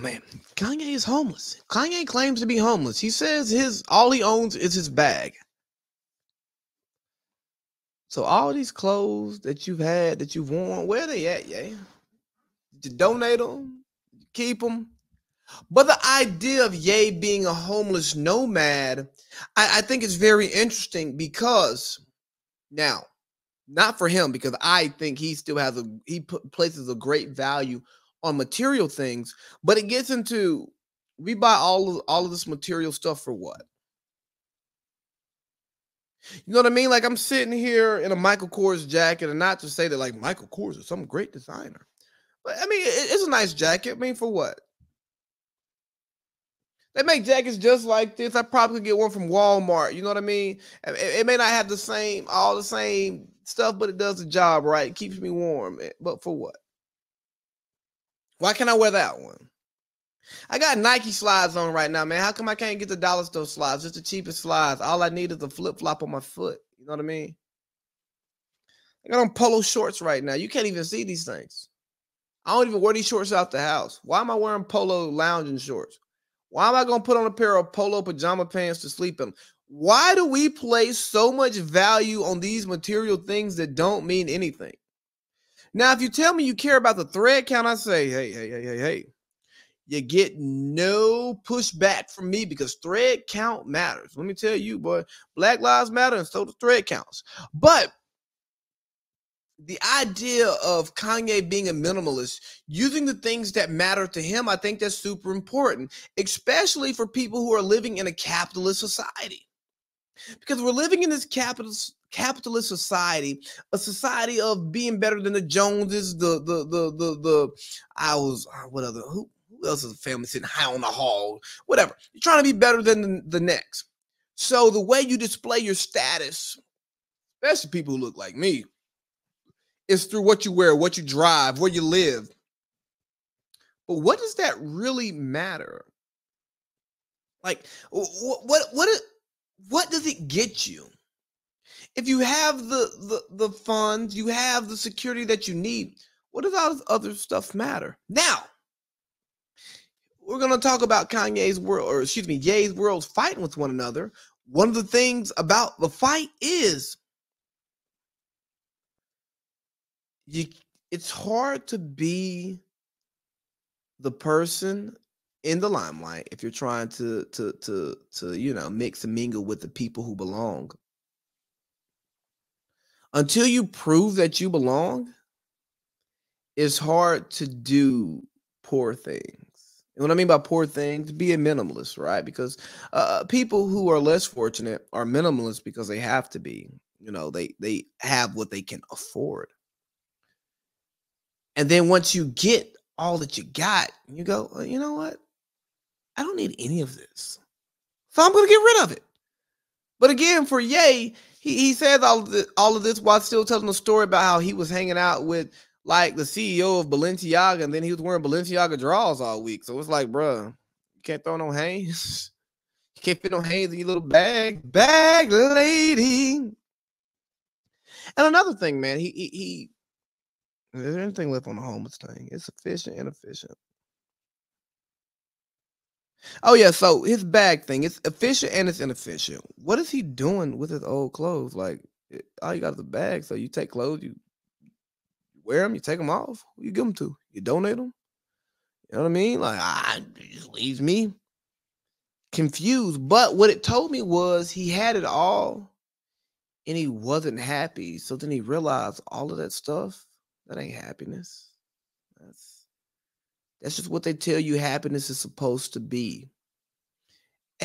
man, Kanye is homeless. Kanye claims to be homeless. He says his all he owns is his bag. So all these clothes that you've had, that you've worn, where they at, yeah? Did you donate them? Keep them? But the idea of Ye being a homeless nomad, I think it's very interesting because now, not for him, because I think he still has places a great value on material things, but it gets into we buy all of this material stuff for what? You know what I mean? Like I'm sitting here in a Michael Kors jacket, and not to say that like Michael Kors is some great designer, but I mean it's a nice jacket. I mean for what? They make jackets just like this. I probably could get one from Walmart. You know what I mean? It may not have all the same stuff, but it does the job right. It keeps me warm. But for what? Why can't I wear that one? I got Nike slides on right now, man. How come I can't get the dollar store slides? Just the cheapest slides. All I need is a flip flop on my foot. You know what I mean? I got on polo shorts right now. You can't even see these things. I don't even wear these shorts out the house. Why am I wearing polo lounging shorts? Why am I going to put on a pair of polo pajama pants to sleep in? Why do we place so much value on these material things that don't mean anything? Now, if you tell me you care about the thread count, I say, hey. You get no pushback from me because thread count matters. Let me tell you, boy, Black Lives Matter and so do thread counts. But the idea of Kanye being a minimalist, using the things that matter to him, I think that's super important, especially for people who are living in a capitalist society. Because we're living in this capitalist society, a society of being better than the Joneses, who else is a family sitting high on the hall, whatever. You're trying to be better than the next. So the way you display your status, especially people who look like me, is through what you wear, what you drive, where you live. But what does that really matter? Like, what does it get you? If you have the funds, you have the security that you need, what does all this other stuff matter? Now, we're going to talk about Ye's worlds fighting with one another. One of the things about the fight is it's hard to be the person in the limelight if you're trying to mix and mingle with the people who belong. Until you prove that you belong, it's hard to do poor things. And what I mean by poor things, be a minimalist, right? Because people who are less fortunate are minimalists because they have to be. You know, they have what they can afford. And then once you get all that you got, you go, well, you know what? I don't need any of this. So I'm going to get rid of it. But again, for Ye, he says all of this while still telling a story about how he was hanging out with like the CEO of Balenciaga, and then he was wearing Balenciaga drawers all week. So it's like, bruh, you can't throw no Hanes. You can't fit no Hanes in your little bag lady. And another thing, man, he is there anything left on the homeless thing? It's efficient and efficient. Oh yeah, so his bag thing, it's efficient and it's inefficient. What is he doing with his old clothes? Like, all you got is a bag, so you take clothes, you wear them, you take them off. Who you give them to? You donate them? You know what I mean? Like, it just leaves me confused. But what it told me was he had it all and he wasn't happy. So then he realized all of that stuff, that ain't happiness. That's just what they tell you happiness is supposed to be.